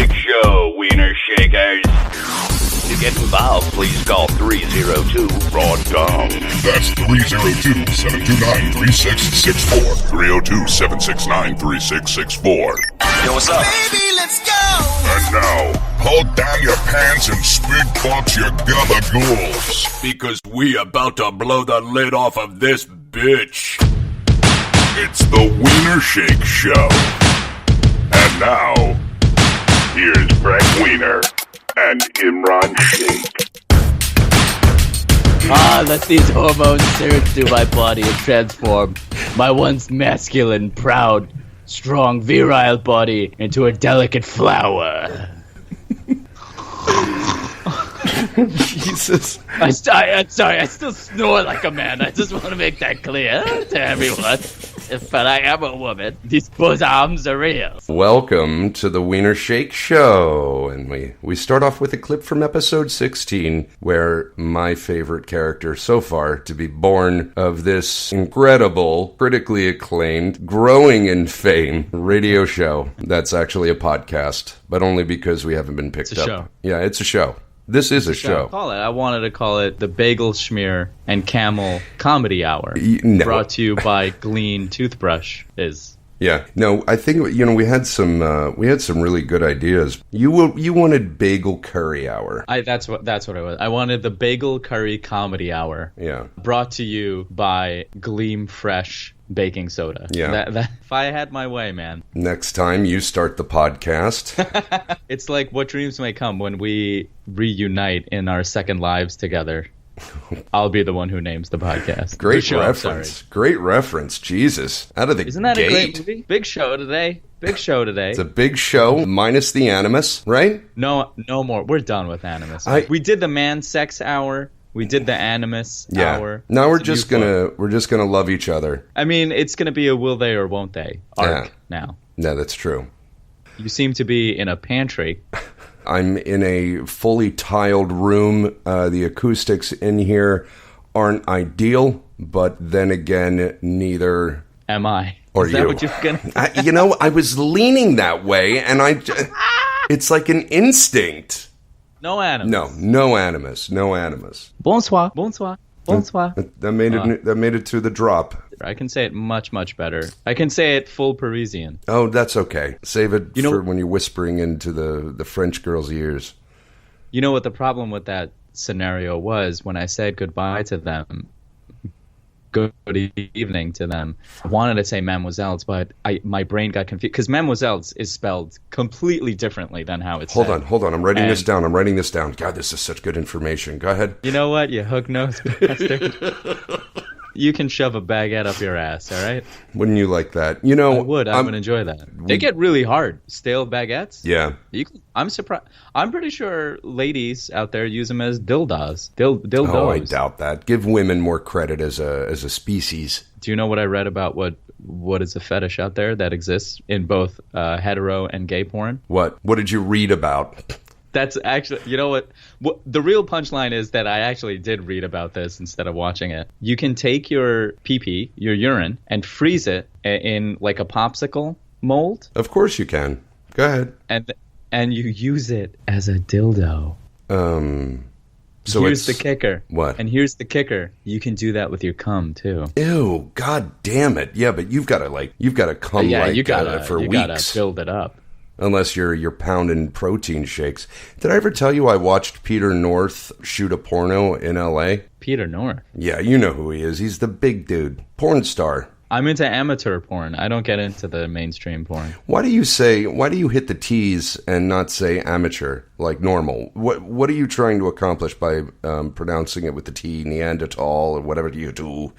Shake Show, Wiener Shakers. To get involved, please call 302-RAW-DUMB. That's 302-729-3664. 302-769-3664. Yo, what's up? Baby, let's go! And now, pull down your pants and spit box your gabagools. Because we about to blow the lid off of this bitch. It's the Wiener Shake Show. And now, here's Frank Wiener and Imran Shake. Let these hormones surge through my body and transform my once masculine, proud, strong, virile body into a delicate flower. Jesus. I'm sorry, I still snore like a man. I just want to make that clear to everyone. But I am a woman. These bosoms are real. Welcome to the Wiener Shake Show. And we start off with a clip from episode 16, where my favorite character so far to be born of this incredible, critically acclaimed, growing in fame radio show. That's actually a podcast, but only because we haven't been picked It's a up. show. Yeah, it's a show. This is a show. I wanted to call it the Bagel Schmear and Camel Comedy Hour. No. Brought to you by Glean Toothbrush. Yeah, no, I think we had some really good ideas. You wanted Bagel Curry Hour. That's what it was. I wanted the Bagel Curry Comedy Hour. Yeah. Brought to you by Gleam Fresh Baking Soda. Yeah. If I had my way, man. Next time you start the podcast. It's like what dreams may come when we reunite in our second lives together. I'll be the one who names the podcast. Great show, reference. sorry. Great reference. Jesus. Out of the Isn't that gate. a great movie? Big show today. It's a big show minus the animus, right? No more. We're done with Animus. We did the man sex hour. We did the Animus hour. Now we're It's a just new gonna love each other. I mean, it's gonna be a will they or won't they arc now. No, that's true. You seem to be in a pantry. I'm in a fully tiled room. The acoustics in here aren't ideal, but then again, neither Am I? or Is you. that what you're gonna? I was leaning that way, and it's like an instinct. No Animus. No animus. Bonsoir. That made it to the drop. I can say it much, much better. I can say it full Parisian. Oh, that's okay. Save it You know- for when you're whispering into the French girl's ears. You know what the problem with that scenario was when I said goodbye to them? Good evening to them. I wanted to say mademoiselles, but my brain got confused because mademoiselles is spelled completely differently than how it's Hold said. on. I'm writing this down. God, this is such good information. Go ahead. You know what, you hook-nosed bastard? You can shove a baguette up your ass, all right? Wouldn't you like that? You know, I would enjoy that. They get really hard. Stale baguettes? Yeah. I'm surprised. I'm pretty sure ladies out there use them as dildos. Dildos. Oh, I doubt that. Give women more credit as a species. Do you know what I read about what is a fetish out there that exists in both hetero and gay porn? What did you read about? That's actually, you know what the real punchline is that I actually did read about this instead of watching it. You can take your pee-pee, your urine, and freeze it in like a popsicle mold. Of course you can. Go ahead. And you use it as a dildo. So here's the kicker. What? And here's the kicker. You can do that with your cum too. Ew, god damn it. Yeah, but you've got to come You gotta weeks. build it up. Unless you're pounding protein shakes. Did I ever tell you I watched Peter North shoot a porno in L.A.? Peter North? Yeah, you know who he is. He's the big dude. Porn star. I'm into amateur porn. I don't get into the mainstream porn. Why do you hit the T's and not say amateur, like normal? What are you trying to accomplish by pronouncing it with the T, Neanderthal, or whatever you do?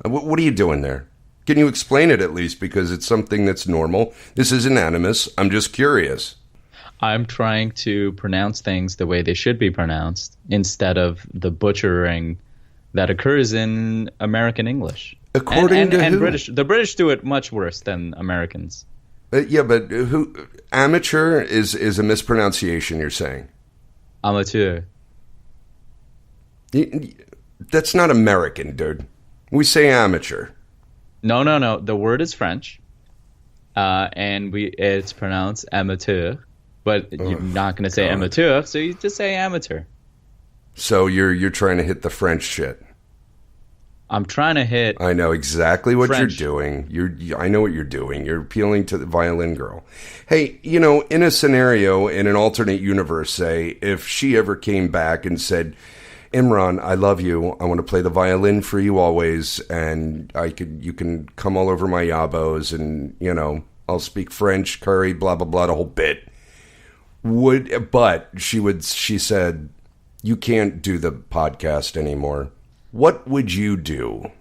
What are you doing there? Can you explain it at least? Because it's something that's normal. This isn't animus. I'm just curious. I'm trying to pronounce things the way they should be pronounced instead of the butchering that occurs in American English. According to who? British. The British do it much worse than Americans. Yeah, but who? Amateur is a mispronunciation, you're saying? Amateur. That's not American, dude. We say amateur. No. The word is French, and it's pronounced amateur. But you're not going to say amateur, so you just say amateur. So you're trying to hit the French shit. I'm trying to hit. I know exactly what French. you're doing. I know what you're doing. You're appealing to the violin girl. Hey, in a scenario, in an alternate universe, say, if she ever came back and said, Imran, I love you. I want to play the violin for you always, and you can come all over my yabos, and I'll speak French, curry, blah blah blah, the whole bit. But she said, you can't do the podcast anymore. What would you do?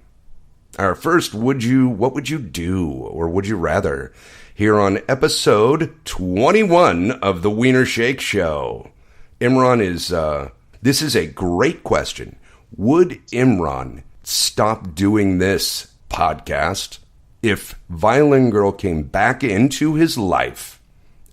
First, what would you do, or would you rather? Here on episode 21 of the Wiener Shake Show. Imran this is a great question. Would Imran stop doing this podcast if Violin Girl came back into his life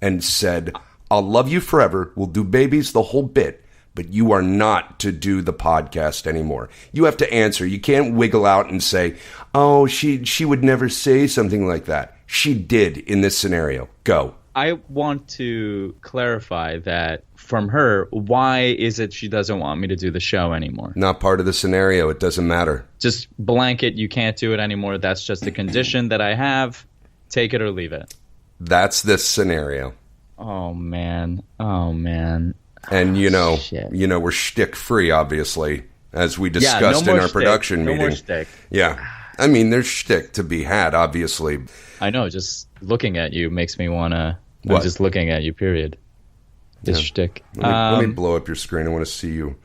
and said, I'll love you forever, we'll do babies, the whole bit, but you are not to do the podcast anymore? You have to answer. You can't wiggle out and say, oh, she would never say something like that. She did in this scenario. Go. I want to clarify that from her, why is it she doesn't want me to do the show anymore? Not part of the scenario. It doesn't matter. Just blanket, you can't do it anymore. That's just a condition that I have. Take it or leave it. That's this scenario. Oh, man. And Shit. We're shtick free, obviously, as we discussed in our production meeting. No more shtick. Yeah. I mean, there's shtick to be had, obviously. I know, just looking at you makes me want to... What? Just looking at you, period. This shtick. Let me blow up your screen. I want to see you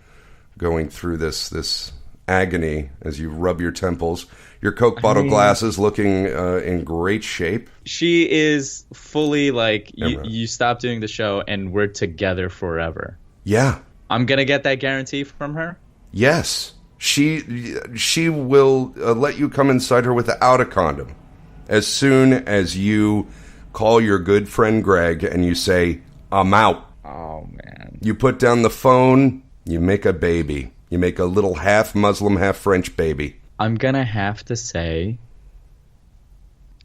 going through this agony as you rub your temples. Your Coke bottle glasses looking in great shape. She is fully like, you stop doing the show and we're together forever. Yeah. I'm going to get that guarantee from her? Yes. She will let you come inside her without a condom. As soon as you call your good friend Greg and you say, I'm out. Oh, man. You put down the phone, you make a baby. You make a little half Muslim, half French baby. I'm going to have to say,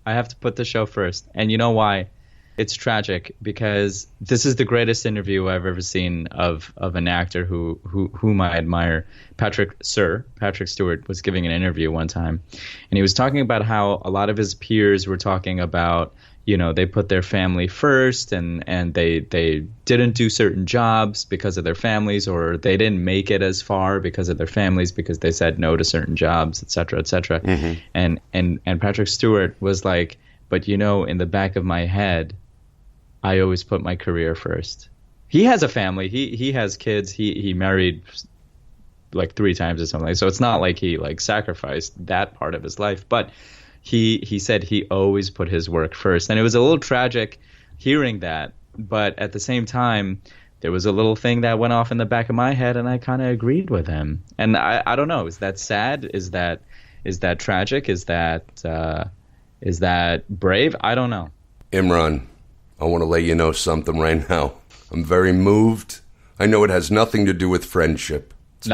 I have to put the show first. And you know why? It's tragic because this is the greatest interview I've ever seen of an actor whom I admire. Patrick Stewart was giving an interview one time, and he was talking about how a lot of his peers were talking about, they put their family first and they didn't do certain jobs because of their families, or they didn't make it as far because of their families because they said no to certain jobs, et cetera, et cetera. Mm-hmm. And Patrick Stewart was like, but in the back of my head, I always put my career first. He has a family. He has kids. He married like 3 times or something. So it's not like he sacrificed that part of his life. But he said he always put his work first. And it was a little tragic hearing that. But at the same time, there was a little thing that went off in the back of my head, and I kind of agreed with him. And I don't know. Is that sad? Is that tragic? Is that brave? I don't know. Imran, I want to let you know something right now. I'm very moved. I know it has nothing to do with friendship. It's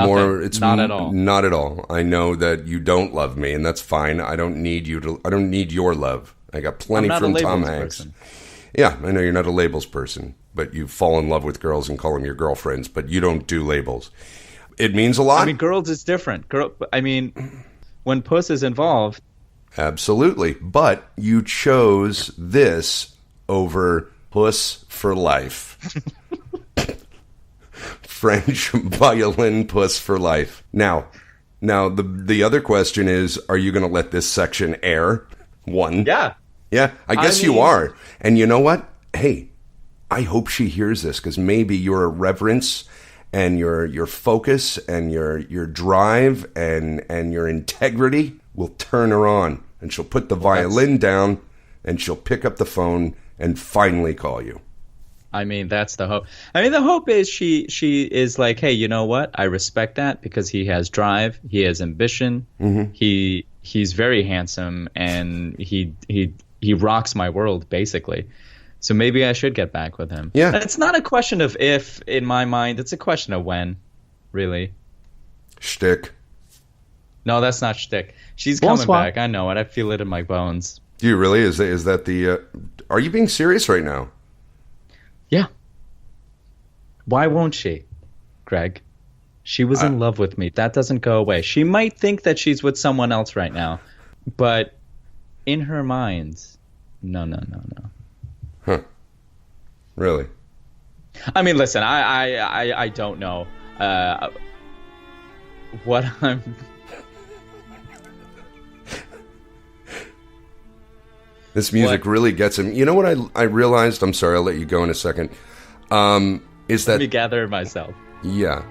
not at all. Not at all. I know that you don't love me, and that's fine. I don't need your love. I got plenty from Tom Hanks. Person. Yeah, I know you're not a labels person, but you fall in love with girls and call them your girlfriends, but you don't do labels. It means a lot. I mean, girls is different. When puss is involved. Absolutely. But you chose this over puss for life. French violin puss for life. Now the other question is, are you going to let this section air? One. Yeah. Yeah, I guess you are. And you know what? Hey, I hope she hears this, because maybe your reverence and your focus and your drive and your integrity will turn her on, and she'll put the violin down and she'll pick up the phone and finally call you. I mean, that's the hope. I mean, the hope is she is like, hey, you know what? I respect that, because he has drive, he has ambition, he's very handsome, and he rocks my world, basically. So maybe I should get back with him. Yeah. And it's not a question of if, in my mind. It's a question of when, really. Shtick. No, that's not shtick. She's coming back. I know it. I feel it in my bones. Do you really? Is that the... are you being serious right now? Yeah. Why won't she, Greg? She was in love with me. That doesn't go away. She might think that she's with someone else right now, but in her mind, no. Huh. Really? I mean, listen, I don't know what I'm... This music really gets him. You know what I realized? I'm sorry, I'll let you go in a second. Is that... Let me gather myself. Yeah.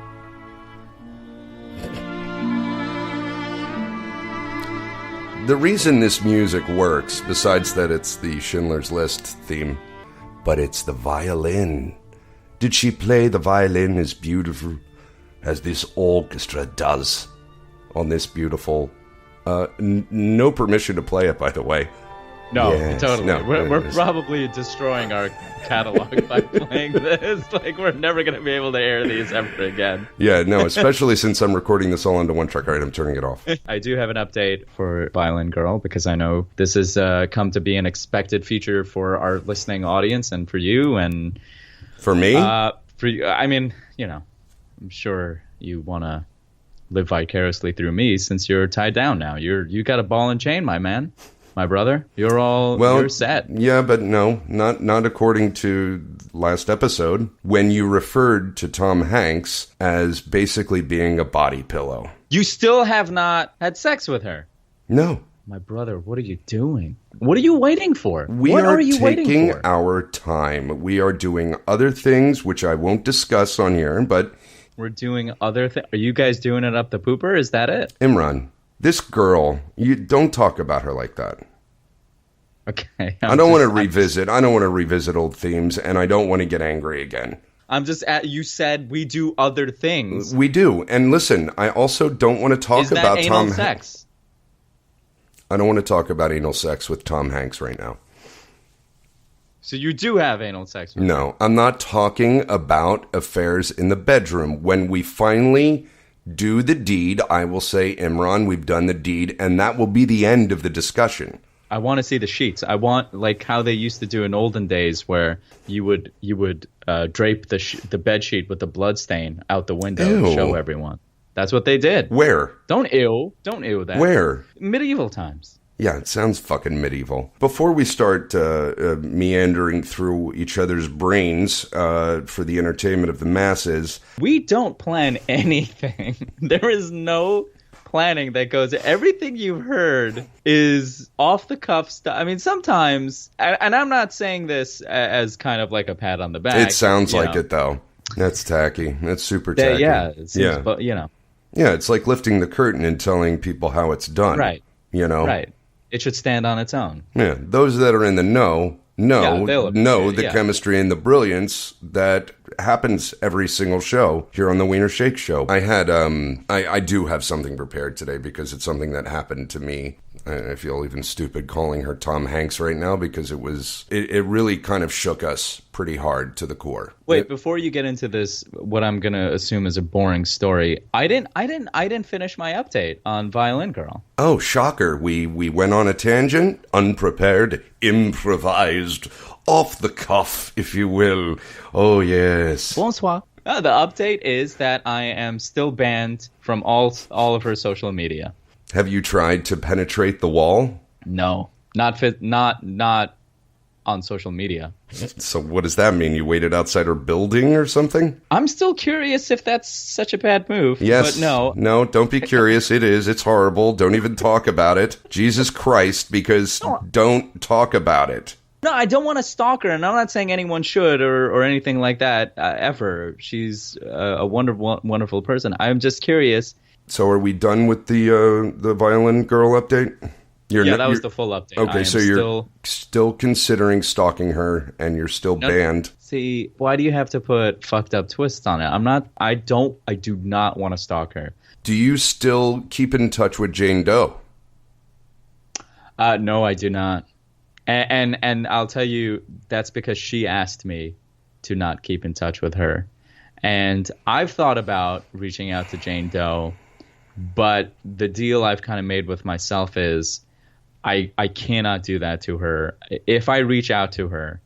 The reason this music works, besides that it's the Schindler's List theme, but it's the violin. Did she play the violin as beautiful as this orchestra does on this beautiful... no permission to play it, by the way. No, Yes, totally. no, We're probably destroying our catalog by playing this. Like, we're never going to be able to air these ever again. Yeah, no, especially since I'm recording this all onto one track. All right, I'm turning it off. I do have an update for Violin Girl, because I know this has come to be an expected feature for our listening audience and for you. And For me? for you, I mean, you know, I'm sure you want to live vicariously through me since you're tied down now. You got a ball and chain, my man. My brother, you're set. Yeah, but no, not according to last episode, when you referred to Tom Hanks as basically being a body pillow. You still have not had sex with her. No. My brother, what are you doing? What are you waiting for? We what are you taking waiting for? our time. We are doing other things, which I won't discuss on here, but... We're doing other things. Are you guys doing it up the pooper? Is that it? Imran, this girl, you don't talk about her like that. Okay. I don't want to revisit old themes, and I don't want to get angry again. I'm just you said we do other things. We do. And listen, I also don't want to talk about anal Tom sex? I don't want to talk about anal sex with Tom Hanks right now. So you do have anal sex with No, I'm not talking about affairs in the bedroom. When we finally do the deed, I will say, Imran, we've done the deed, and that will be the end of the discussion. I want to see the sheets. I want, like how they used to do in olden days, where you would drape the bed sheet with the blood stain out the window Ew. and show everyone. That's what they did. Where? Don't ew that. Where? Medieval times. Yeah, it sounds fucking medieval. Before we start meandering through each other's brains for the entertainment of the masses... We don't plan anything. There is no planning that goes... Everything you've heard is off the cuff stuff. I mean, sometimes... And I'm not saying this as kind of like a pat on the back. It sounds like it, though. That's tacky. That's super tacky. Yeah, it seems, but, you know. Yeah, it's like lifting the curtain and telling people how it's done. Right. You know? Right. It should stand on its own. Yeah, those that are in the know the yeah. chemistry and the brilliance that happens every single show here on the Wiener Shake Show. I had, I do have something prepared today because it's something that happened to me. I feel even stupid calling her Tom Hanks right now because it really kind of shook us pretty hard to the core. Wait, before you get into this, what I'm going to assume is a boring story. I didn't finish my update on Violin Girl. Oh, shocker. We went on a tangent, unprepared, improvised, off the cuff, if you will. Oh, yes. Bonsoir. The update is that I am still banned from all of her social media. Have you tried to penetrate the wall? No, not on social media. So what does that mean? You waited outside her building or something? I'm still curious if that's such a bad move. Yes. But no. No, don't be curious. It is. It's horrible. Don't even talk about it. Jesus Christ, because don't talk about it. No, I don't want to stalk her, and I'm not saying anyone should or anything like that ever. She's a wonderful person. I'm just curious. So are we done with the Violin Girl update? That was the full update. Okay, so you're still considering stalking her, and you're still banned. See, why do you have to put fucked up twists on it? I do not want to stalk her. Do you still keep in touch with Jane Doe? No, I do not. And I'll tell you, that's because she asked me to not keep in touch with her. And I've thought about reaching out to Jane Doe, but the deal I've kind of made with myself is I cannot do that to her. If I reach out to her,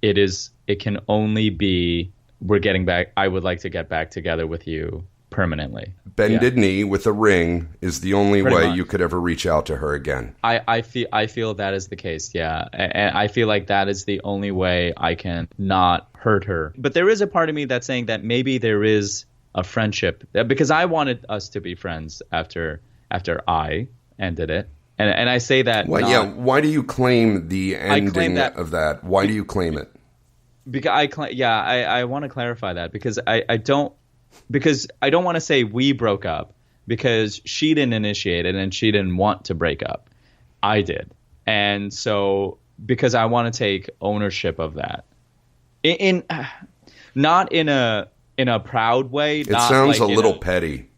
it can only be we're getting back. I would like to get back together with you permanently. Bended knee with a ring is the only Pretty way much. you could ever reach out to her again. I feel that is the case, yeah. And I feel like that is the only way I can not hurt her. But there is a part of me that's saying that maybe there is a friendship, because I wanted us to be friends after I ended it. And I say that Why do you claim the ending that- of that? Why do you claim it? because I want to clarify that because I don't want to say we broke up because she didn't initiate it and she didn't want to break up. I did. And so because I want to take ownership of that. In not in a proud way. It sounds a little petty.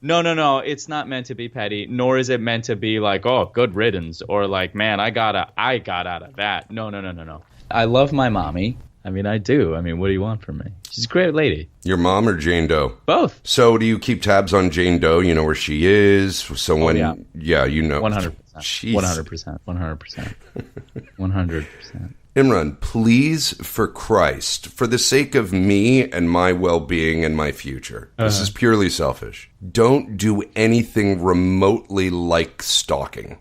No. It's not meant to be petty, nor is it meant to be like, oh, good riddance, or like, man, I got out of that. No. I love my mommy. I mean, I do. I mean, what do you want from me? She's a great lady. Your mom or Jane Doe? Both. So do you keep tabs on Jane Doe? You know where she is? So when, you know. 100%. Jeez. 100%. 100%. Imran, please, for Christ, for the sake of me and my well-being and my future, this is purely selfish. Don't do anything remotely like stalking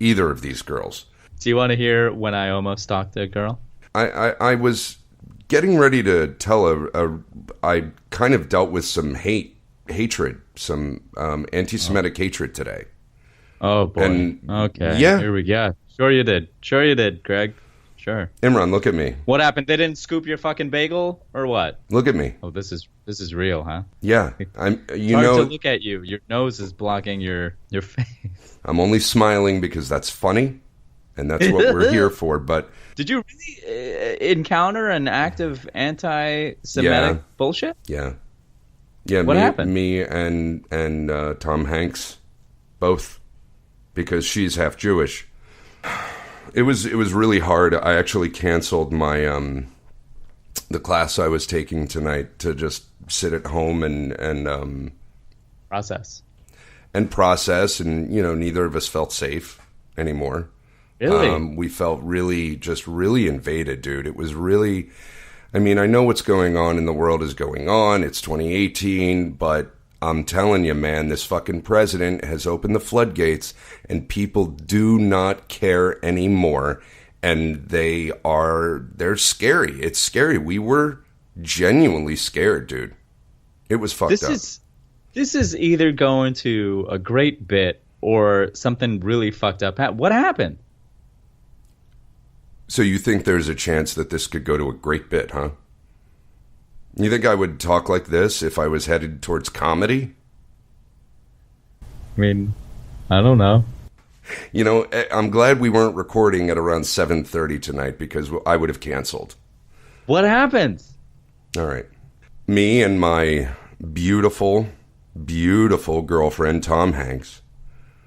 either of these girls. Do you want to hear when I almost stalked a girl? I was getting ready to tell I kind of dealt with some hatred, some anti-Semitic hatred today. Oh, boy. And, okay. yeah. Here we go. Sure you did, Greg. Sure. Imran, look at me. What happened? They didn't scoop your fucking bagel or what? Look at me. Oh, this is real, huh? Yeah. Hard to look at you. Your nose is blocking your face. I'm only smiling because that's funny, and that's what we're here for, but... Did you really encounter an act of anti-Semitic bullshit? Yeah. What happened? Me and Tom Hanks, both, because she's half Jewish. It was really hard. I actually canceled my the class I was taking tonight to just sit at home and process, and you know, neither of us felt safe anymore. Really? We felt really invaded, dude. It was really, I mean, I know what's going on in the world is going on. It's 2018, but I'm telling you, man, this fucking president has opened the floodgates and people do not care anymore. And they're scary. It's scary. We were genuinely scared, dude. It was fucked up. This is either going to a great bit or something really fucked up. What happened? So you think there's a chance that this could go to a great bit, huh? You think I would talk like this if I was headed towards comedy? I mean, I don't know. You know, I'm glad we weren't recording at around 7:30 tonight because I would have canceled. What happened? All right. Me and my beautiful, beautiful girlfriend, Tom Hanks.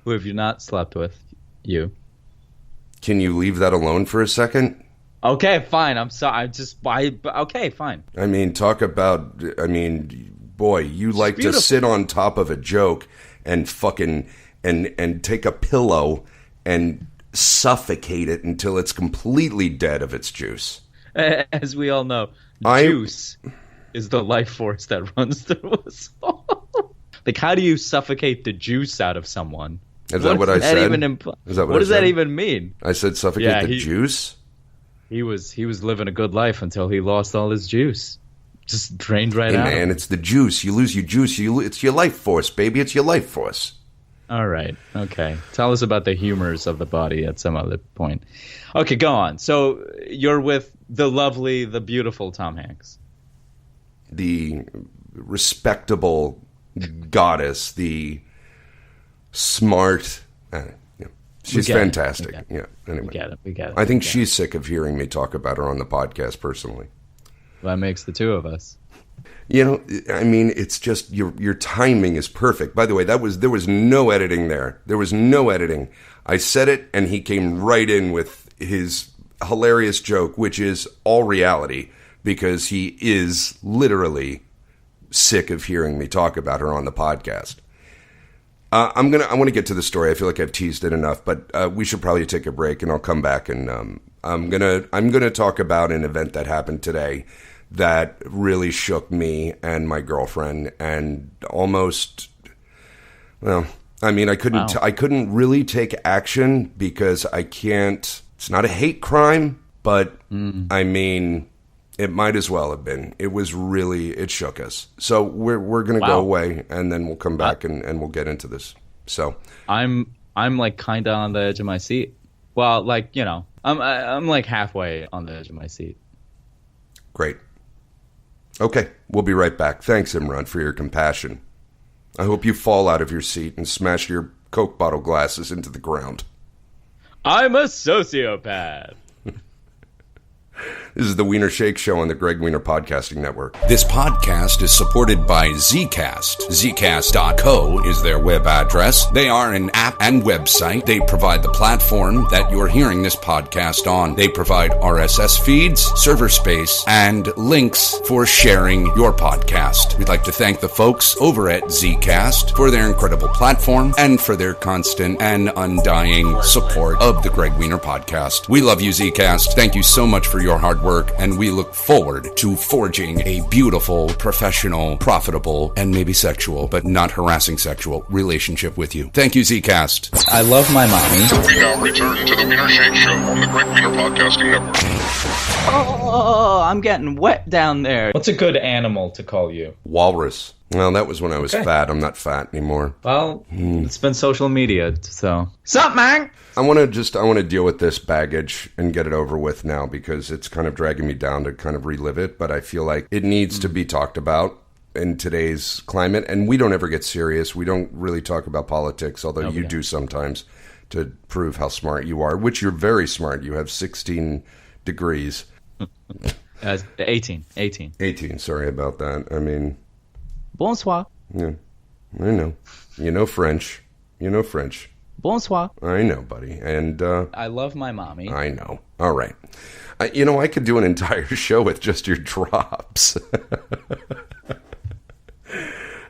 Who have you not slept with? You. Can you leave that alone for a second? Okay, fine. I'm sorry. Okay, fine. I mean, boy, you like to sit on top of a joke and fucking and take a pillow and suffocate it until it's completely dead of its juice. As we all know, juice is the life force that runs through us all. Like, how do you suffocate the juice out of someone? Is that what I said? What does that even mean? I said suffocate the juice? He was living a good life until he lost all his juice. Just drained right out. Man, it's the juice. You lose your juice. It's your life force, baby. It's your life force. All right. Okay. Tell us about the humors of the body at some other point. Okay, go on. So you're with the lovely, the beautiful Tom Hanks. The respectable goddess, the smart... She's fantastic. Yeah. Anyway, we get it. I think she's sick of hearing me talk about her on the podcast personally. That makes the two of us. You know, I mean, it's just your timing is perfect. By the way, there was no editing there. There was no editing. I said it, and he came right in with his hilarious joke, which is all reality because he is literally sick of hearing me talk about her on the podcast. I want to get to the story. I feel like I've teased it enough, but we should probably take a break, and I'll come back and I'm gonna talk about an event that happened today that really shook me and my girlfriend, and almost, well, I mean, I couldn't really take action because I can't. It's not a hate crime, but I mean, it might as well have been. It shook us. So we're gonna go away, and then we'll come back and we'll get into this. So I'm like kind of on the edge of my seat. Well, like, you know, I'm like halfway on the edge of my seat. Great. Okay, we'll be right back. Thanks, Imran, for your compassion. I hope you fall out of your seat and smash your Coke bottle glasses into the ground. I'm a sociopath. This is the Wiener Shake Show on the Greg Wiener Podcasting Network. This podcast is supported by Zcast. Zcast.co is their web address. They are an app and website. They provide the platform that you're hearing this podcast on. They provide RSS feeds, server space, and links for sharing your podcast. We'd like to thank the folks over at Zcast for their incredible platform and for their constant and undying support of the Greg Wiener Podcast. We love you, Zcast. Thank you so much for your hard work, and we look forward to forging a beautiful, professional, profitable, and maybe sexual, but not harassing sexual relationship with you. Thank you, Zcast. I love my mommy. We now return to the Wiener Shake Show on the Greg Wiener Podcasting Network. Oh, I'm getting wet down there. What's a good animal to call you? Walrus. Well, that was when I was fat. I'm not fat anymore. Well, it's been social media, so. Sup, man? I want to deal with this baggage and get it over with now because it's kind of dragging me down to kind of relive it, but I feel like it needs to be talked about in today's climate, and we don't ever get serious. We don't really talk about politics, although you do sometimes to prove how smart you are, which you're very smart. You have 16 degrees. 18. 18, sorry about that. I mean... Bonsoir. Yeah, I know. You know French. Bonsoir. I know, buddy. And I love my mommy. I know. All right. I could do an entire show with just your drops.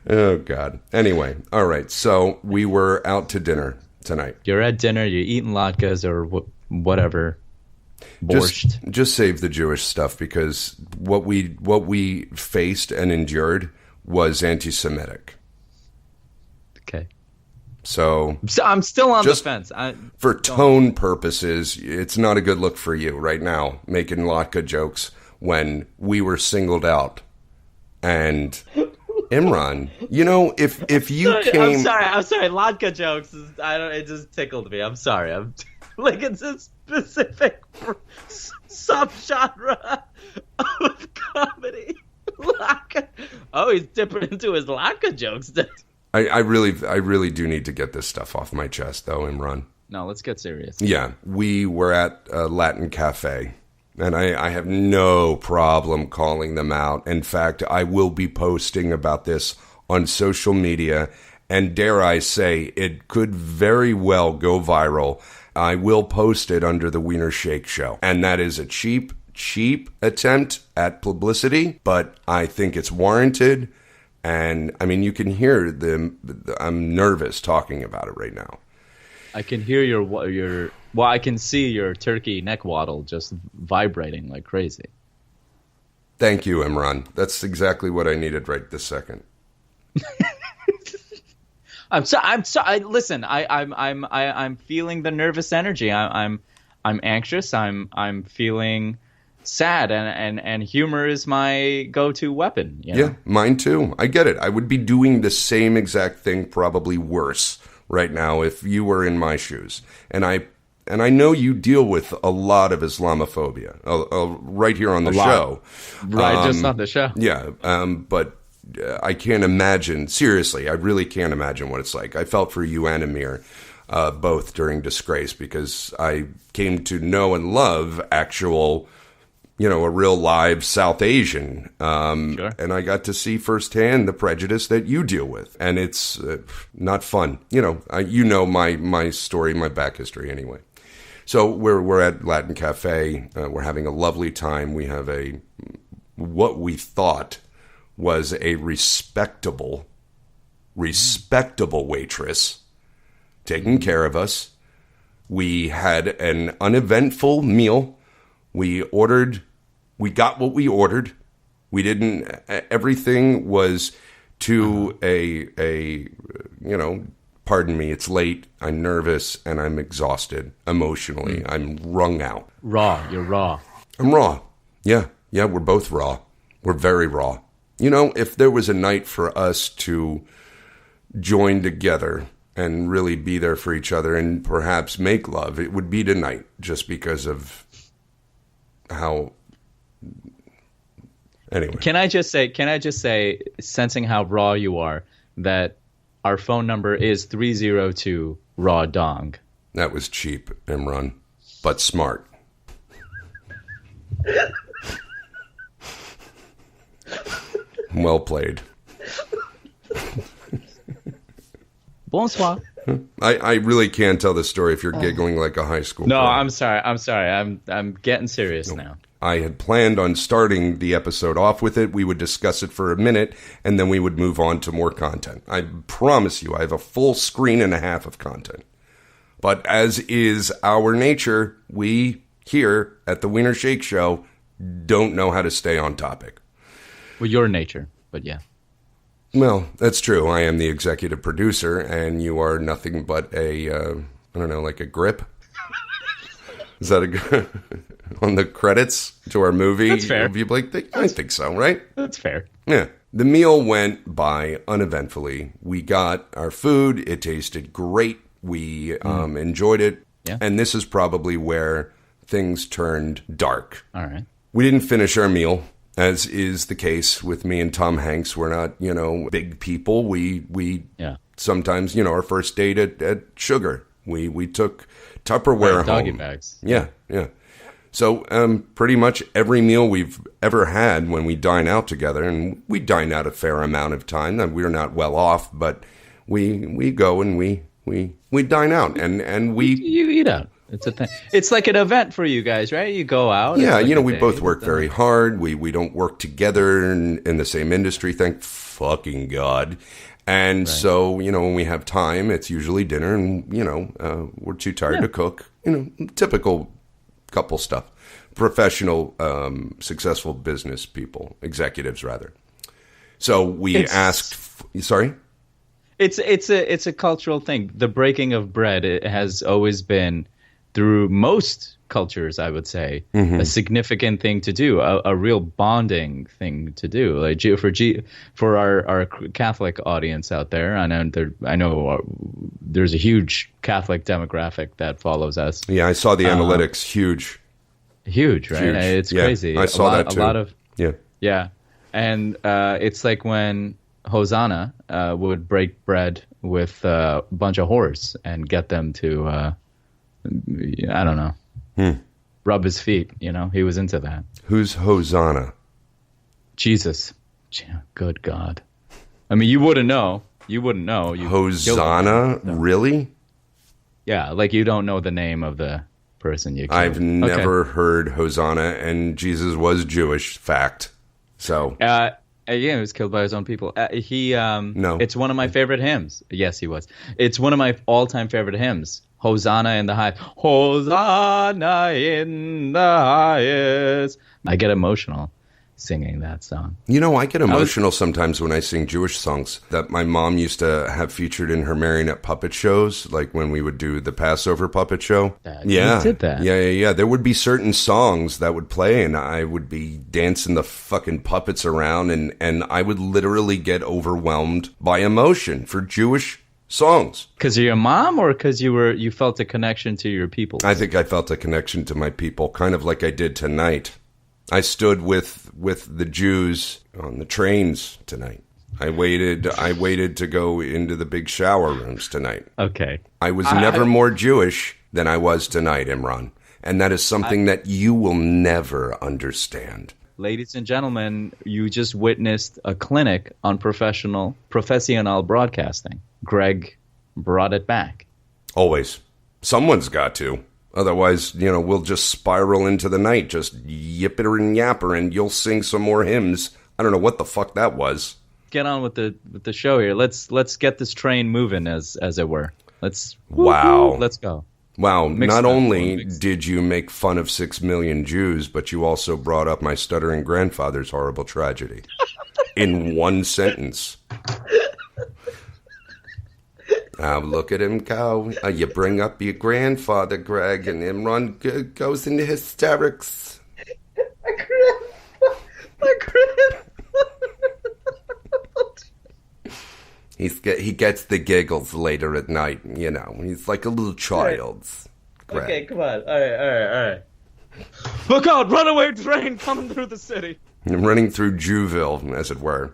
Oh, God. Anyway, all right. So we were out to dinner tonight. You're at dinner, you're eating latkes or whatever. Borscht. Just save the Jewish stuff because what we faced and endured was anti-Semitic. Okay. So I'm still on the fence. For tone purposes, it's not a good look for you right now, making latke jokes when we were singled out. And Imran, if you came... I'm sorry. Latke jokes, it just tickled me. I'm sorry. I'm like, it's a specific subgenre of comedy. Latke. Oh, he's dipping into his latke jokes. I really do need to get this stuff off my chest, though, Imran. No, let's get serious. Yeah, we were at a Latin cafe, and I have no problem calling them out. In fact, I will be posting about this on social media, and dare I say, it could very well go viral. I will post it under the Wiener Shake Show, and that is a cheap attempt at publicity, but I think it's warranted. And I mean, you can hear I'm nervous talking about it right now. I can hear I can see your turkey neck waddle just vibrating like crazy. Thank you, Imran. That's exactly what I needed right this second. I'm sorry. Listen, I'm feeling the nervous energy. I'm anxious. I'm feeling sad, and humor is my go-to weapon. Yeah, mine too. I get it. I would be doing the same exact thing, probably worse right now if you were in my shoes. And I know you deal with a lot of Islamophobia right here on the show. Right, just on the show. Yeah, but I can't imagine. Seriously, I really can't imagine what it's like. I felt for you and Amir, both during Disgrace, because I came to know and love actual... a real live South Asian. Sure. And I got to see firsthand the prejudice that you deal with. And it's not fun. My story, my back history anyway. So we're at Latin Cafe. We're having a lovely time. We have what we thought was a respectable waitress taking care of us. We had an uneventful meal. We got what we ordered. We didn't. Everything was to a pardon me, it's late, I'm nervous, and I'm exhausted emotionally. I'm wrung out. Raw. You're raw. I'm raw. Yeah, we're both raw. We're very raw. If there was a night for us to join together and really be there for each other and perhaps make love, it would be tonight, just because of how... Anyway. Can I just say, sensing how raw you are, that our phone number is 302 Raw Dong. That was cheap, Imran, but smart. Well played. Bonsoir. I really can't tell this story if you're giggling like a high school. No, player. I'm sorry. I'm getting serious now. I had planned on starting the episode off with it. We would discuss it for a minute, and then we would move on to more content. I promise you, I have a full screen and a half of content. But as is our nature, we here at the Wiener Shake Show don't know how to stay on topic. Well, your nature, but yeah. Well, that's true. I am the executive producer, and you are nothing but like a grip. Is that a good... on the credits to our movie? That's fair. I think so, right? That's fair. Yeah. The meal went by uneventfully. We got our food. It tasted great. We enjoyed it. Yeah. And this is probably where things turned dark. All right. We didn't finish our meal, as is the case with me and Tom Hanks. We're not, big people. We sometimes, our first date at Sugar, we took Tupperware home. Doggy bags. Yeah. So pretty much every meal we've ever had when we dine out together, and we dine out a fair amount of time. We're not well off, but we go and we dine out, and we... You eat out. It's a thing. It's like an event for you guys, right? You go out. Yeah, like we both work very hard. We don't work together in the same industry, thank fucking God. And so, when we have time, it's usually dinner, and, we're too tired to cook. Typical couple stuff. Professional, successful business people, executives rather. So we asked. Sorry. It's a cultural thing. The breaking of bread, it has always been, through most cultures, I would say, a significant thing to do, a real bonding thing to do. Like for our Catholic audience out there, I know there's a huge Catholic demographic that follows us. Yeah, I saw the analytics. Huge, right? Huge. It's crazy. I saw that too. A lot of yeah, and it's like when Hosanna would break bread with a bunch of whores and get them to, I don't know, rub his feet. He was into that. Who's Hosanna? Jesus. Good God. I mean, you wouldn't know. Hosanna? Really? Yeah, like you don't know the name of the person you killed. I've never heard Hosanna, and Jesus was Jewish. Fact. So. Yeah, he was killed by his own people. No. It's one of my favorite hymns. Yes, he was. It's one of my all-time favorite hymns. Hosanna in the highest. Hosanna in the highest. I get emotional singing that song. I get emotional sometimes when I sing Jewish songs that my mom used to have featured in her marionette puppet shows, like when we would do the Passover puppet show. You did that. Yeah. There would be certain songs that would play, and I would be dancing the fucking puppets around, and I would literally get overwhelmed by emotion for Jewish songs. Because of your mom, or because you felt a connection to your people? I think I felt a connection to my people, kind of like I did tonight. I stood with the Jews on the trains tonight. I waited to go into the big shower rooms tonight. Okay. I was never more Jewish than I was tonight, Imran. And that is something that you will never understand. Ladies and gentlemen, you just witnessed a clinic on professional broadcasting. Greg brought it back. Always. Someone's got to. Otherwise, we'll just spiral into the night, just yipper and yapper, and you'll sing some more hymns. I don't know what the fuck that was. Get on with the show here. Let's get this train moving, as it were. Let's go. Wow, Mixed not metaphor, only mixed. did you make fun of 6 million Jews, but you also brought up my stuttering grandfather's horrible tragedy. In one sentence. Look at him go. You bring up your grandfather, Greg, and Imran goes into hysterics. My grandfather. He gets the giggles later at night, you know. He's like a little child. Greg. Okay, come on. All right. Look out! Runaway train coming through the city. Running through Jewville, as it were.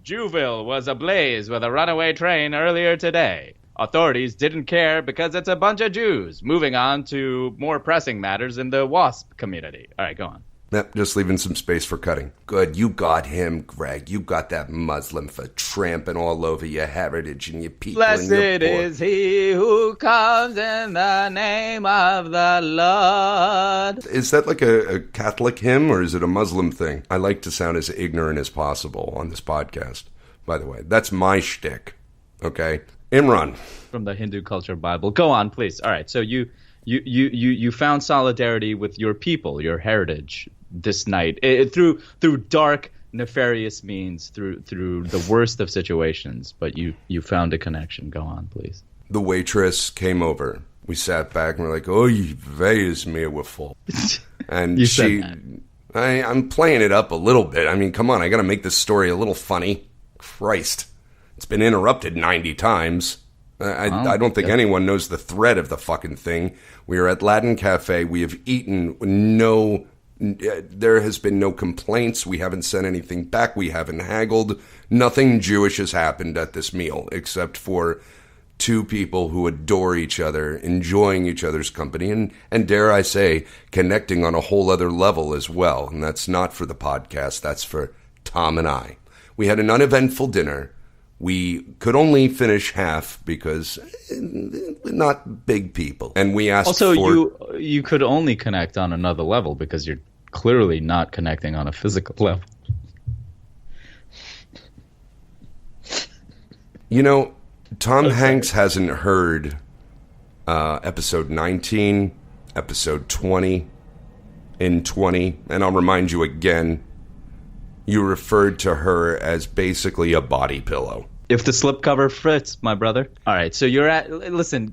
Jewville was ablaze with a runaway train earlier today. Authorities didn't care because it's a bunch of Jews. Moving on to more pressing matters in the WASP community. All right, go on. Yep, just leaving some space for cutting. Good, you got him, Greg. You got that Muslim for tramping all over your heritage and your people. Blessed and your is he who comes in the name of the Lord. Is that like a Catholic hymn, or is it a Muslim thing? I like to sound as ignorant as possible on this podcast, by the way. That's my shtick, okay? Imran. From the Hindu culture Bible. Go on, please. All right, so you found solidarity with your people, your heritage, this night through dark, nefarious means, through the worst of situations. But you found a connection. Go on, please. The waitress came over. We sat back and we're like, "Oh, wer ist mir full?" And You she, said I'm playing it up a little bit. I mean, come on, I got to make this story a little funny. Christ, it's been interrupted 90 times. I don't think anyone knows the thread of the fucking thing. We are at Latin Cafe. We have eaten there has been no complaints. We haven't sent anything back. We haven't haggled. Nothing Jewish has happened at this meal except for two people who adore each other, enjoying each other's company, and dare I say, connecting on a whole other level as well. And that's not for the podcast. That's for Tom and I. We had an uneventful dinner. We could only finish half because we're not big people. And we asked also, for... you could only connect on another level because you're clearly not connecting on a physical level. You know, Tom Hanks hasn't heard episode 19, episode 20, in 20, and I'll remind you again, you referred to her as basically a body pillow. If the slipcover fits, my brother. All right, so you're at... Listen,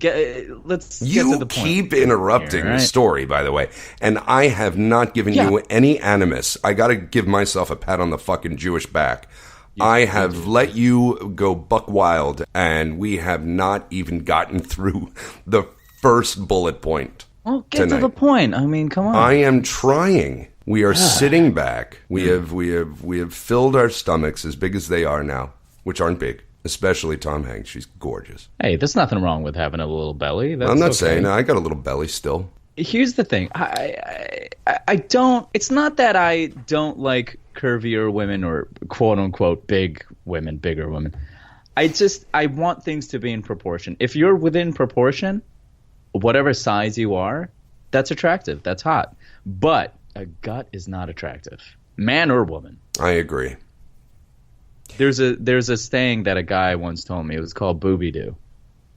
let's get to the point. You keep interrupting Here, right? the story, by the way, and I have not given you any animus. I got to give myself a pat on the fucking Jewish back. I have let you go buck wild, and we have not even gotten through the first bullet point. Well, get tonight. to the point. I mean, come on. I am trying. We are sitting back. We have filled our stomachs as big as they are now, which aren't big. Especially Tom Hanks. She's gorgeous. Hey, there's nothing wrong with having a little belly. That's I'm not okay. saying I got a little belly still. Here's the thing. I don't... It's not that I don't like curvier women or quote-unquote big women, bigger women. I want things to be in proportion. If you're within proportion, whatever size you are, that's attractive. That's hot. But a gut is not attractive. Man or woman. I agree. There's a saying that a guy once told me. It was called Booby Doo.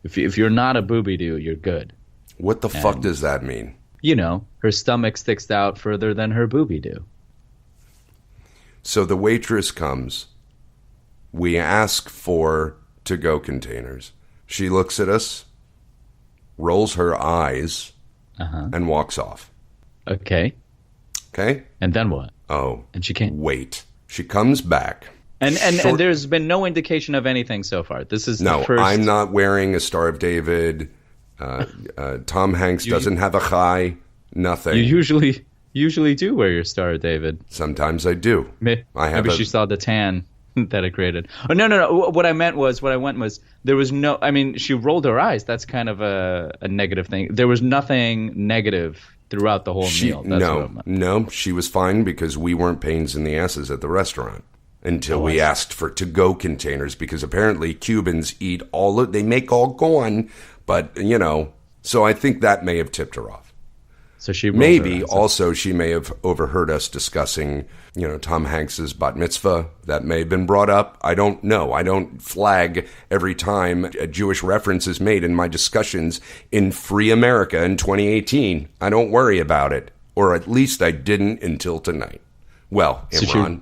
If you're not a Booby Doo, you're good. What the fuck does that mean? You know, her stomach sticks out further than her Booby Doo. So the waitress comes. We ask for to-go containers. She looks at us, rolls her eyes, and walks off. Okay. Okay? And then what? Oh. And she can't... Wait. She comes back. And there's been no indication of anything so far. This is No, the first... I'm not wearing a Star of David. Tom Hanks doesn't have a chai. Nothing. You usually do wear your Star, David. Sometimes I do. Maybe she saw the tan that it created. Oh, no. What I went was there was no... I mean, she rolled her eyes. That's kind of a negative thing. There was nothing negative throughout the whole meal. No, she was fine because we weren't pains in the asses at the restaurant until we asked for to-go containers because apparently Cubans eat they make all gone, but, you know, so I think that may have tipped her off. So she rolled maybe her eyes. also she may have overheard us discussing, Tom Hanks's bat mitzvah. That may have been brought up. I don't know. I don't flag every time a Jewish reference is made in my discussions in Free America in 2018. I don't worry about it, or at least I didn't until tonight. Well, Imran.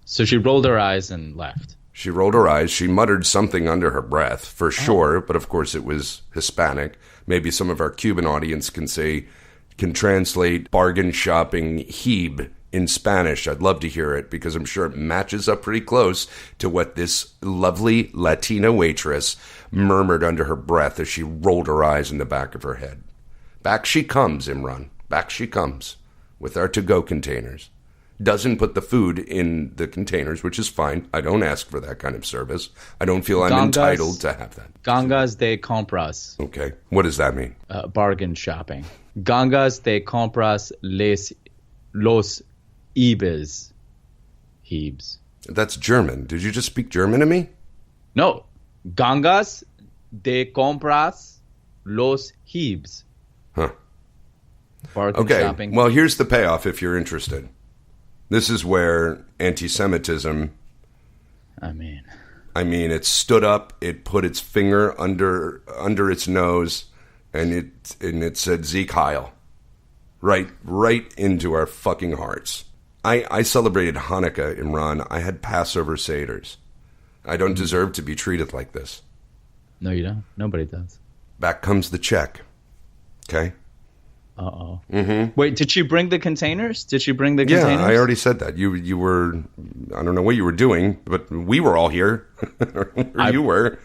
So she rolled her eyes and left. She rolled her eyes. She muttered something under her breath, for sure, but of course it was Hispanic. Maybe some of our Cuban audience can translate bargain shopping Heb in Spanish. I'd love to hear it because I'm sure it matches up pretty close to what this lovely Latina waitress murmured under her breath as she rolled her eyes in the back of her head. Back she comes, Imran. Back she comes with our to-go containers. Doesn't put the food in the containers, which is fine. I don't ask for that kind of service. I don't feel I'm entitled to have that. Gangas de compras. Okay. What does that mean? Bargain shopping. Gangas de compras los Ibes. Hebes. That's German. Did you just speak German to me? No. Gangas de compras los Hebes. Huh. Bargain Okay. shopping. Well, here's the payoff if you're interested. This is where anti-Semitism, I mean, it stood up, it put its finger under its nose, and it said Zeke Heil. Right into our fucking hearts. I celebrated Hanukkah, Imran. I had Passover Seders. I don't deserve to be treated like this. No, you don't. Nobody does. Back comes the check. Okay? Uh-oh. Mm-hmm. Wait, did she bring the containers? Containers? Yeah, I already said that. You were, I don't know what you were doing, but we were all here. You were.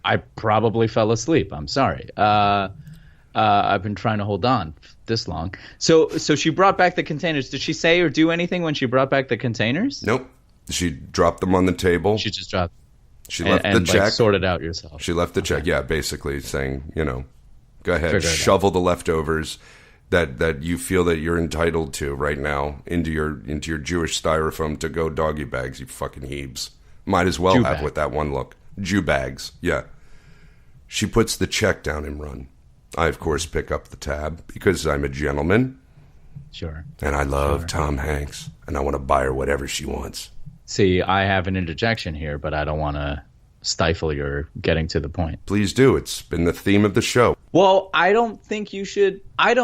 I probably fell asleep. I'm sorry. I've been trying to hold on this long. So she brought back the containers. Did she say or do anything when she brought back the containers? Nope. She dropped them on the table. She just dropped. She left the check. Like, sort it out yourself. She left the check. Yeah, basically saying, go ahead, shovel the leftovers that you feel that you're entitled to right now into your Jewish styrofoam to go doggy bags, you fucking Hebes. Might as well have with that one look. Jew bags, yeah. She puts the check down, Imran. I, of course, pick up the tab because I'm a gentleman. Sure. And I love Tom Hanks, and I want to buy her whatever she wants. See, I have an interjection here, but I don't want to stifle your getting to the point. Please do. It's been the theme of the show. Well, I don't think you should. I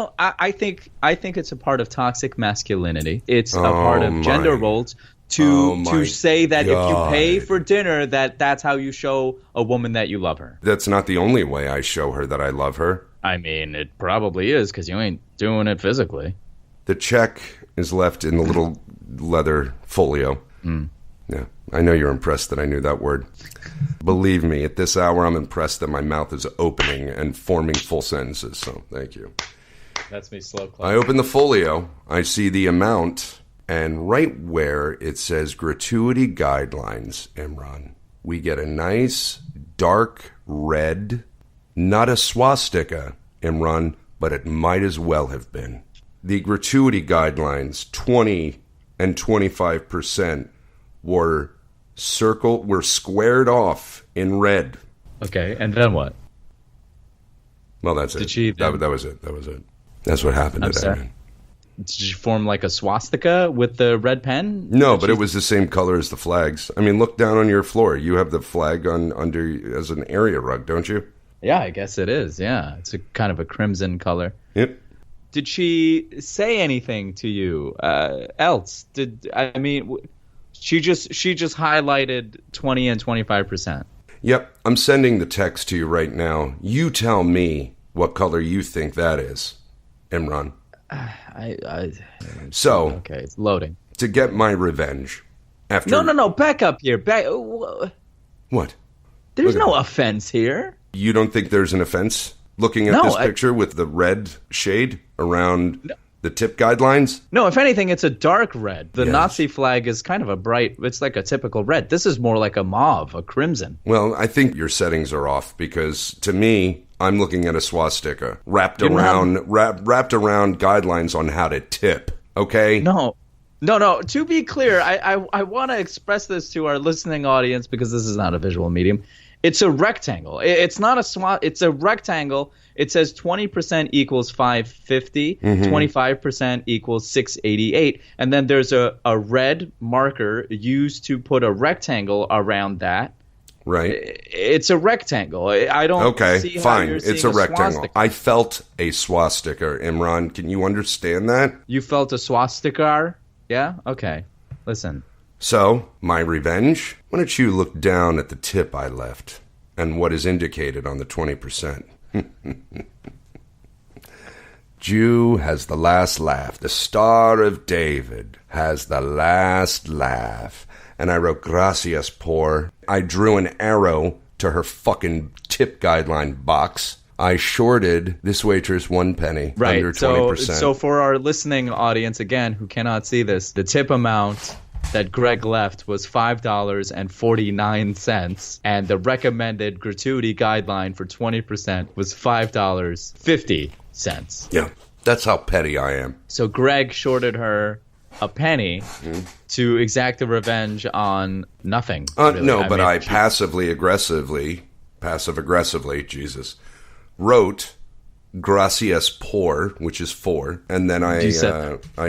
think it's a part of toxic masculinity. It's a part of gender roles to say that if you pay for dinner, that's how you show a woman that you love her. That's not the only way I show her that I love her. I mean, it probably is because you ain't doing it physically. The check is left in the little leather folio. Yeah, I know you're impressed that I knew that word. Believe me, at this hour, I'm impressed that my mouth is opening and forming full sentences, so thank you. That's me slow clap. I open the folio, I see the amount, and right where it says gratuity guidelines, Imran, we get a nice dark red, not a swastika, Imran, but it might as well have been. The gratuity guidelines, 20 and 25%, were squared off in red. Okay, and then what? Well, that's it. That was it. That's what happened today. Man. Did you form like a swastika with the red pen? No, but it was the same color as the flags. I mean, look down on your floor. You have the flag under as an area rug, don't you? Yeah, I guess it is. Yeah, it's a kind of a crimson color. Yep. Did she say anything to you else? She just highlighted 20 and 25%. Yep, I'm sending the text to you right now. You tell me what color you think that is, Imran. Okay, it's loading. To get my revenge, after no, back up here. What? There's no offense here. You don't think there's an offense looking at this picture with the red shade around the tip guidelines? No, if anything, it's a dark red. The Nazi flag is kind of a bright, it's like a typical red. This is more like a mauve, a crimson. Well, I think your settings are off because to me, I'm looking at a swastika wrapped around guidelines on how to tip, okay? No. To be clear, I want to express this to our listening audience because this is not a visual medium. It's a rectangle. It's not a swat. It's a rectangle. It says 20% equals 550, 25% equals 688, and then there's a red marker used to put a rectangle around that. Right. It's a rectangle. I don't see how fine. you're It's seeing a rectangle. swastika. I felt a swastika, Imran. Can you understand that? You felt a swastika? Yeah? Okay. Listen. So, my revenge? Why don't you look down at the tip I left and what is indicated on the 20%? Jew has the last laugh. The Star of David has the last laugh. And I wrote, gracias, por. I drew an arrow to her fucking tip guideline box. I shorted this waitress 1 penny, right. under 20%. So for our listening audience, again, who cannot see this, the tip amount that Greg left was $5.49, and the recommended gratuity guideline for 20% was $5.50. Yeah, that's how petty I am. So Greg shorted her a penny to exact a revenge on nothing. Really. No, but I passive aggressively, Jesus, wrote gracias por, which is 4, and then I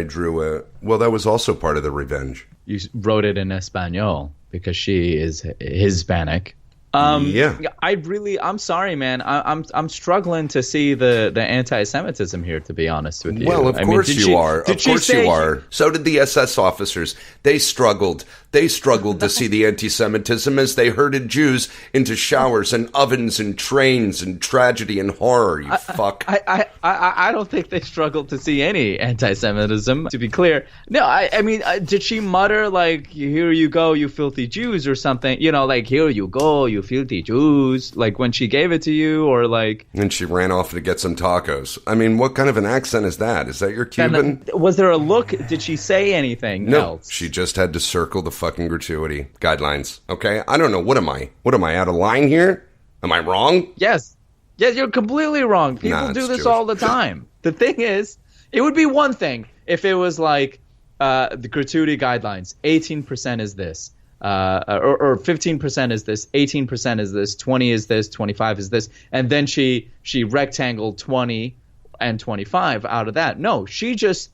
drew a. Well, that was also part of the revenge. You wrote it in Espanol because she is Hispanic. Yeah. I'm sorry, man. I'm struggling to see the anti-Semitism here, to be honest with you. Well, of course you are. Of course you are. So did the SS officers. They struggled. They struggled to see the anti-Semitism as they herded Jews into showers and ovens and trains and tragedy and horror, you fuck. I don't think they struggled to see any anti-Semitism, to be clear. No, I mean, did she mutter, like, here you go, you filthy Jews, or something? You know, like, here you go, you filthy Jews, like when she gave it to you, or like... And she ran off to get some tacos. I mean, what kind of an accent is that? Is that your Cuban? Was there a look? Did she say anything else? She just had to circle the fucking gratuity guidelines. Okay? I don't know. What am I? What am I, out of line here? Am I wrong? Yes. Yes, you're completely wrong. People do this Jewish. all the time. The thing is, it would be one thing if it was like the gratuity guidelines. 18% is this. Or 15% is this, 18% is this, 20 is this, 25 is this, and then she rectangled 20 and 25 out of that. No, she just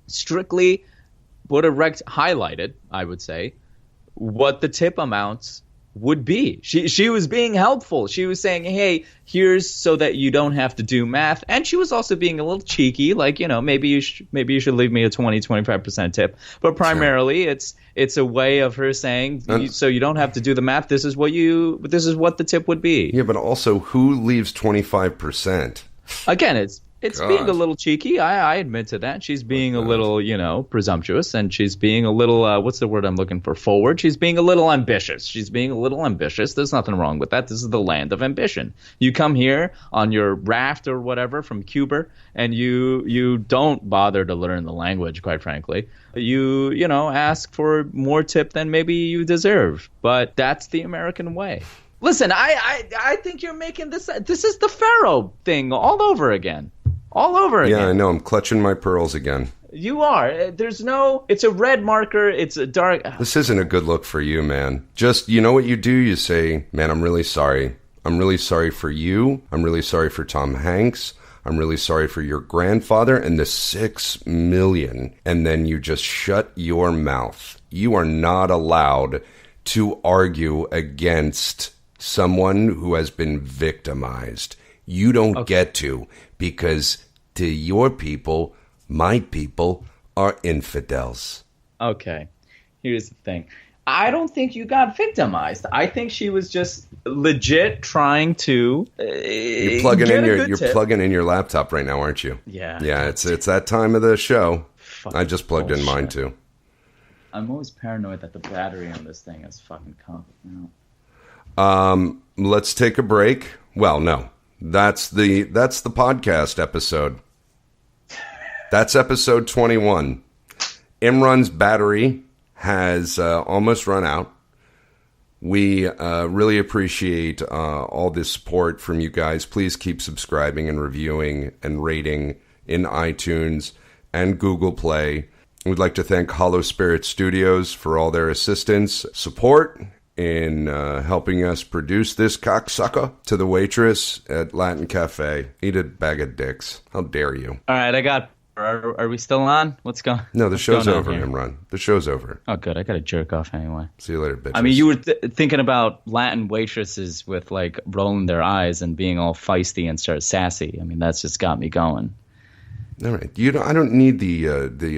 strictly would have highlighted, I would say, what the tip amounts would be. She was being helpful. She was saying, hey, here's so that you don't have to do math. And she was also being a little cheeky, like, you know, maybe you should leave me a 25% tip. But primarily it's a way of her saying, so you don't have to do the math. This is what the tip would be. Yeah, but also, who leaves 25%? Again, it's being a little cheeky. I admit to that. She's being a little, you know, presumptuous, and she's being a little, what's the word I'm looking for? Forward. She's being a little ambitious. There's nothing wrong with that. This is the land of ambition. You come here on your raft or whatever from Cuba, and you don't bother to learn the language, quite frankly. You know, ask for more tip than maybe you deserve. But that's the American way. Listen, I think you're making this is the Pharaoh thing all over again. All over again. Yeah, I know. I'm clutching my pearls again. You are. It's a red marker. It's a dark. This isn't a good look for you, man. Just, you know what you do? You say, man, I'm really sorry. I'm really sorry for you. I'm really sorry for Tom Hanks. I'm really sorry for your grandfather and the 6 million. And then you just shut your mouth. You are not allowed to argue against someone who has been victimized. You don't get to, because to your people, my people are infidels. Okay, here's the thing. I don't think you got victimized. I think she was just legit trying to. You're plugging in your laptop right now, aren't you? Yeah. Yeah, it's that time of the show. Fucking I just plugged in mine too. I'm always paranoid that the battery on this thing is fucking out. Let's take a break. Well, no. That's the podcast episode. That's episode 21. Imran's battery has almost run out. We really appreciate all this support from you guys. Please keep subscribing and reviewing and rating in iTunes and Google Play. We'd like to thank Hollow Spirit Studios for all their assistance, support, in helping us produce this cocksucker. To the waitress at Latin Cafe, eat a bag of dicks. How dare you? All right, I got... Are we still on? What's going on? No, the show's over, Imran. The show's over. Oh, good. I got to jerk off anyway. See you later, bitches. I mean, you were thinking about Latin waitresses with, like, rolling their eyes and being all feisty and start sassy. I mean, that's just got me going. All right. I don't need the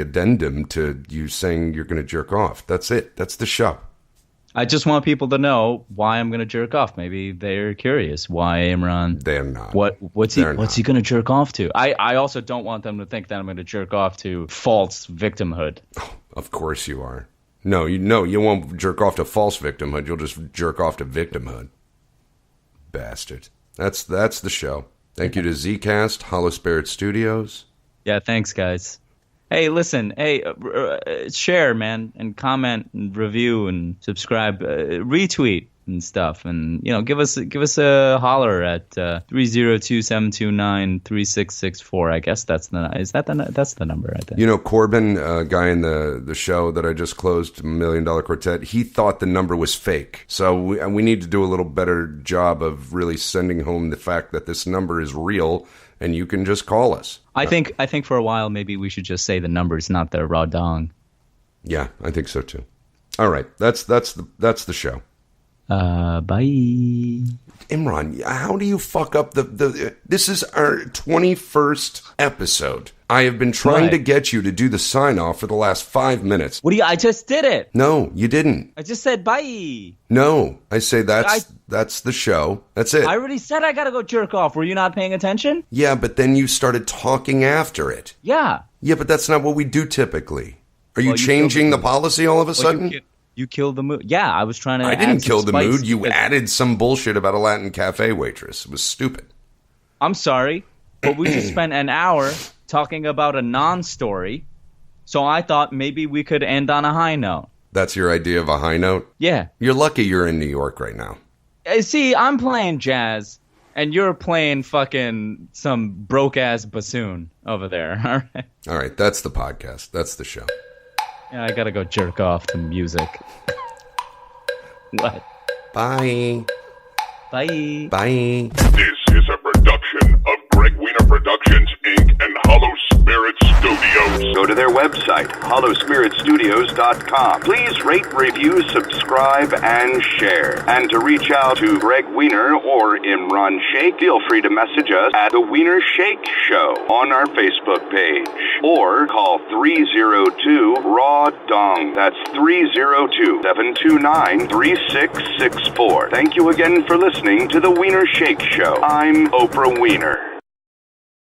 addendum to you saying you're going to jerk off. That's it. That's the show. I just want people to know why I'm going to jerk off. Maybe they're curious why Imran. They're not. What's he going to jerk off to? I also don't want them to think that I'm going to jerk off to false victimhood. Oh, of course you are. No, you won't jerk off to false victimhood. You'll just jerk off to victimhood. Bastard. That's the show. Thank you to Zcast, Hollow Spirit Studios. Yeah, thanks, guys. Hey, listen. Hey, share, man, and comment and review and subscribe, retweet and stuff, and give us a holler at 302-729-3664. I guess that's the number, I think. Corbin, guy in the show that I just closed, $1 Million Quartet, he thought the number was fake. So we need to do a little better job of really sending home the fact that this number is real. And you can just call us. I think for a while maybe we should just say the number's not the raw dong. Yeah, I think so too. All right, that's the show. Bye. Imran, how do you fuck up the this is our 21st episode. I have been trying to get you to do the sign off for the last 5 minutes. I just did it. No, you didn't. I just said bye. No, I say that's the show. That's it. I already said I gotta go jerk off. Were you not paying attention? Yeah, but then you started talking after it. Yeah. Yeah, but that's not what we do typically. Are you changing the policy all of a sudden? You killed the mood. Yeah, I was trying to. I didn't kill the mood. You added some bullshit about a Latin cafe waitress. It was stupid. I'm sorry, but we just spent an hour talking about a non-story, so I thought maybe we could end on a high note. That's your idea of a high note? Yeah. You're lucky you're in New York right now. See, I'm playing jazz, and you're playing fucking some broke-ass bassoon over there, all right? All right, that's the podcast. That's the show. Yeah, I gotta go jerk off to music. What? Bye. Bye. Bye. This is a production of Greg Wiener Productions, Inc. and Hollow Spirit Studios. Go to their website, hollowspiritstudios.com. Please rate, review, subscribe, and share. And to reach out to Greg Wiener or Imran Sheikh, feel free to message us at The Wiener Sheikh Show on our Facebook page. Or call 302-RAW-DONG. That's 302-729-3664. Thank you again for listening to The Wiener Sheikh Show. I'm Oprah Wiener.